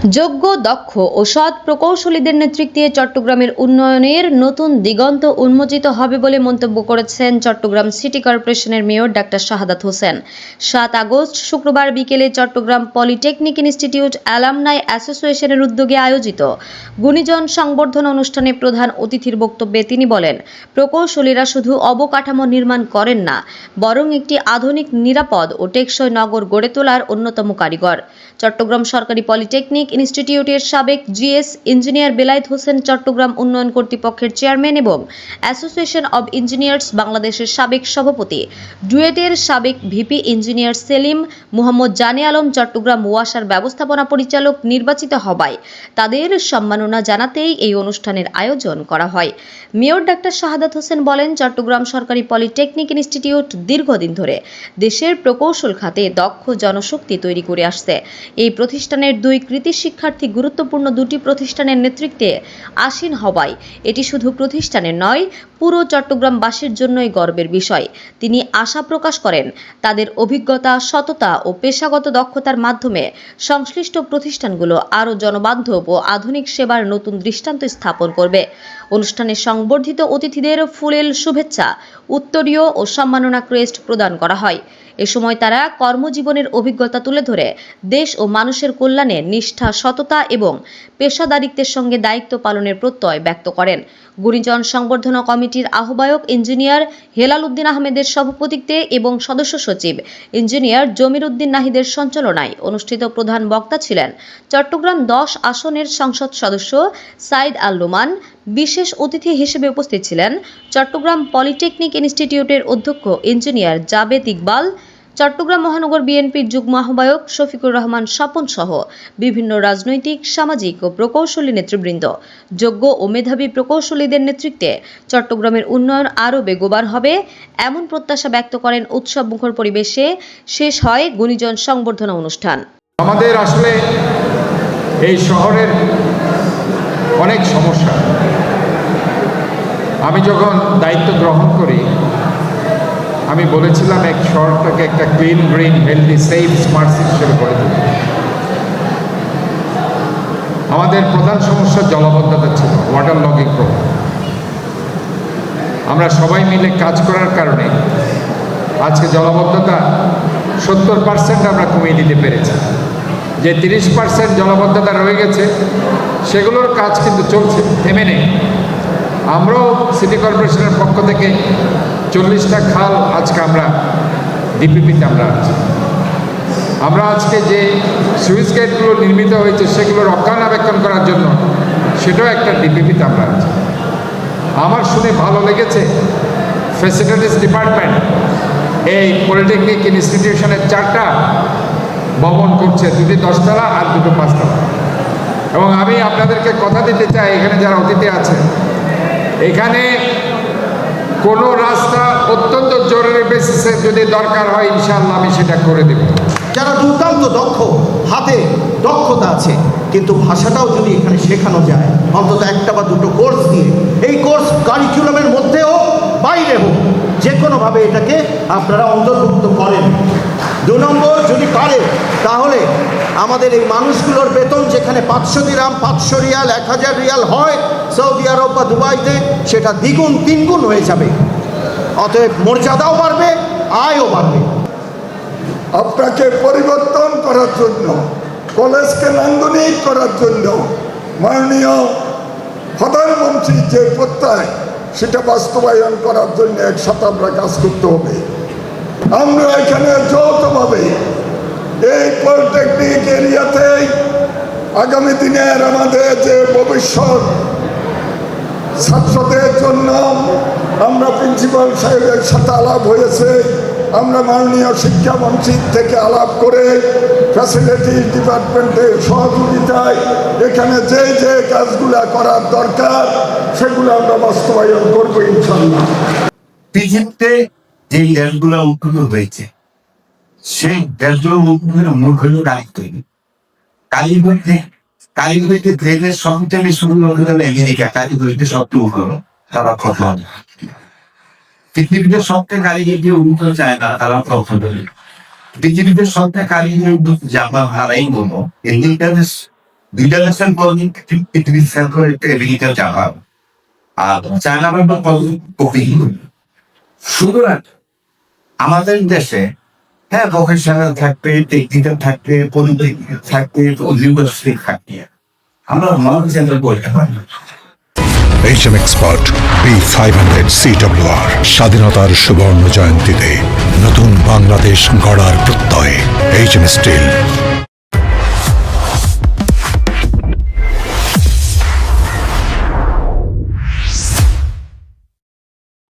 যোগ্য, দক্ষ ও সৎ প্রকৌশলীদের নেতৃত্বে চট্টগ্রামের উন্নয়নের নতুন দিগন্ত উন্মোচিত হবে বলে মন্তব্য করেছেন চট্টগ্রাম সিটি কর্পোরেশনের mayor doctor Shahadat Hossain. ৭ August শুক্রবার বিকেলে চট্টগ্রাম পলিটেকনিক ইনস্টিটিউট অ্যালামনাই অ্যাসোসিয়েশনের উদ্যোগে আয়োজিত গুণীজন সংবর্ধনা অনুষ্ঠানে প্রধান অতিথির বক্তব্যে তিনি বলেন, প্রকৌশলীরা শুধু অবকাঠামো নির্মাণ করেন না, বরং একটি আধুনিক, নিরাপদ ও টেকসই নগর গড়ে তোলার অন্যতম কারিগর। চট্টগ্রাম সরকারি পলিটেকনিক ইনস্টিটিউটের সাবেক জিএস ইঞ্জিনিয়ার বেলায়েত হোসেন, চট্টগ্রাম উন্নয়ন কর্তৃপক্ষের চেয়ারম্যান এবং অ্যাসোসিয়েশন অব ইঞ্জিনিয়ার্স বাংলাদেশের সাবেক সভাপতি, ডুয়েটের সাবেক ভিপি ইঞ্জিনিয়ার সেলিম মোহাম্মদ জানে আলম, চট্টগ্রাম ওয়াসার ব্যবস্থাপনা পরিচালক নির্বাচিত হওয়ায় তাদের সম্মাননা জানাতেই এই অনুষ্ঠানের আয়োজন করা হয়। মেয়র ডাক্তার শাহাদাত হোসেন বলেন, চট্টগ্রাম সরকারি পলিটেকনিক ইনস্টিটিউট দীর্ঘদিন ধরে দেশের প্রকৌশল খাতে দক্ষ জনশক্তি তৈরি করে আসছে। এই প্রতিষ্ঠানের 2 কৃতি শিক্ষার্থী গুরুত্বপূর্ণ 2টি প্রতিষ্ঠানের নেতৃত্বে আসীন হওয়ায় এটি শুধু প্রতিষ্ঠানের নয়, পুরো চট্টগ্রামবাসীর জন্যই গর্বের বিষয়। তিনি আশা প্রকাশ করেন, তাদের অভিজ্ঞতা, সততা ও পেশাগত দক্ষতার মাধ্যমে সংশ্লিষ্ট প্রতিষ্ঠানগুলো আরও জনবান্ধব ও আধুনিক সেবার নতুন দৃষ্টান্ত স্থাপন করবে। অনুষ্ঠানে সংবর্ধিত অতিথিদের ফুলেল শুভেচ্ছা, উত্তরীয় ও সম্মাননা ক্রেস্ট প্রদান করা হয়। এ সময় তারা কর্মজীবনের অভিজ্ঞতা তুলে ধরে দেশ ও মানুষের কল্যাণে নিষ্ঠা, সততা এবং পেশাদারিত্বের সঙ্গে দায়িত্ব পালনের প্রত্যয় ব্যক্ত করেন। গুণীজন সংবর্ধনা কমিটির আহ্বায়ক ইঞ্জিনিয়ার হেলাল উদ্দিন আহমেদের সভাপতিত্বে এবং সদস্য সচিব ইঞ্জিনিয়ার জমির উদ্দিন নাহিদের সঞ্চালনায় অনুষ্ঠিত প্রধান বক্তা ছিলেন চট্টগ্রাম 10 আসনের সংসদ সদস্য সাইদ আল নোমান। বিশেষ অতিথি হিসেবে উপস্থিত ছিলেন চট্টগ্রাম পলিটেকনিক ইনস্টিটিউটের অধ্যক্ষ ইঞ্জিনিয়ার জাবেদ ইকবাল, চট্টগ্রাম মহানগর বিএনপির যুগ্ম আহ্বায়ক শফিকুর রহমান স্বপন সহ বিভিন্ন রাজনৈতিক, সামাজিক ও প্রকৌশলী নেতৃবৃন্দ। যোগ্য ও মেধাবী প্রকৌশলীদের নেতৃত্বে চট্টগ্রামের উন্নয়ন আরও বেগবান হবে, এমন প্রত্যাশা ব্যক্ত করেন। উৎসবমুখর পরিবেশে শেষ হয় গুণীজন সংবর্ধনা অনুষ্ঠান। আমাদের আসলে এই শহরের অনেক সমস্যা। আমি যখন দায়িত্ব গ্রহণ করি, আমি বলেছিলাম এক শহরটাকে একটা clean, green, healthy, safe, smart city হিসেবে গড়ে তুলব। আমাদের প্রধান সমস্যা জলাবদ্ধতা ছিল, ওয়াটার লগিং প্রবলেম। আমরা সবাই মিলে কাজ করার কারণে আজকে জলাবদ্ধতা 70% আমরা কমিয়ে দিতে পেরেছি। যে 30% জলাবদ্ধতা রয়ে গেছে, সেগুলোর কাজ কিন্তু চলছে, থেমে নেই। আমরাও সিটি কর্পোরেশনের পক্ষ থেকে 40টা খাল আজকে আমরা ডিপিপিতে আছি। আমরা আজকে যে সুইচ গেটগুলো নির্মিত হয়েছে সেগুলো রক্ষণাবেক্ষণ করার জন্য সেটাও একটা ডিপিপিতে আমরা আছি। আমার শুনে ভালো লেগেছে, ফ্যাসিলিটিস ডিপার্টমেন্ট এই পলিটেকনিক ইনস্টিটিউশনের 4টা ভবন করছে, 2টি 10 তলা আর 2টো 5 তলা। এবং আমি আপনাদেরকে কথা দিতে চাই, এখানে যারা অতিথি আছে, এখানে কোনো রাস্তা অত্যন্ত জরুরি বেসিসে যদি দরকার হয়, ইনশাআল্লাহ আমি সেটা করে দেব। যারা দুর্দান্ত দক্ষ, হাতে দক্ষতা আছে, কিন্তু ভাষাটাও যদি এখানে শেখানো যায়, অন্তত 1টা বা 2টো কোর্স দিয়ে, এই কোর্স কারিকুলামের মধ্যে হোক, বাইরে হোক, যে কোনোভাবে এটাকে আপনারা অন্তর্ভুক্ত করেন। 2 নম্বর, যদি পারে তাহলে আমাদের এই মানুষগুলোর বেতন যেখানে 500 দিরহাম, 500 রিয়াল, 1000 রিয়াল হয় সৌদি আরব বা দুবাইতে, সেটা দ্বিগুণ 3 গুণ হয়ে যাবে। অতএব মর্যাদাও বাড়বে, আয়ও বাড়বে। আপনাকে পরিবর্তন করার জন্য, কলেজকে নান্দনিক করার জন্য মাননীয় প্রধানমন্ত্রীর যে প্রত্যয়, সেটা বাস্তবায়ন করার জন্য একসাথে আমরা কাজ করতে হবে। আমরা এখানে যৌথভাবে এই পলিটেকনিক এরিয়াতে আগামী দিনের আমাদের যে ভবিষ্যৎ ছাত্রদের জন্য আমরা প্রিন্সিপাল সাহেবের সাথে আলাপ হয়েছে, আমরা মাননীয় শিক্ষামন্ত্রীর থেকে আলাপ করে ফ্যাসিলিটিস ডিপার্টমেন্টের সহযোগিতায় এখানে যে যে কাজগুলো করার দরকার সেগুলো আমরা বাস্তবায়ন করবো ইনশাআল্লাহ। পৃথিবীতে যে দেশগুলো উন্নত হয়েছে, সেই দেশগুলো উন্নয়নের মূল হল কারিগরি। কারিগরিতে দেশের সবচেয়ে বেশি উন্নত হলো আমেরিকা, কারিগরিতে সবচেয়ে উন্নত তারা প্রথম। পৃথিবীতে সবচেয়ে কারিগরি উন্নত চায় না, তারা প্রথম। পৃথিবীতে সবচেয়ে কারিগরি জাপান হারাই বলো, দুইটা লেসন বলুন পৃথিবীর সেন্ট্রাল একটা এভিনিক্যাল জাপান আর চায়না ব্যাপার কপি। সুতরাং আমাদের দেশে হ্যাঁ প্রফেশনাল থাকবে, টেকনিক্যাল থাকবে, পলিটেকনিক্যাল থাকবে, ইউনিভার্সিটি থাকবে, আমরা মাল্টি সেন্টার বলতে পারি। HM Expert B500 CWR স্বাধীনতার সুবর্ণ জয়ন্তীতে নতুন বাংলাদেশ গড়ার প্রত্যয় HM Steel।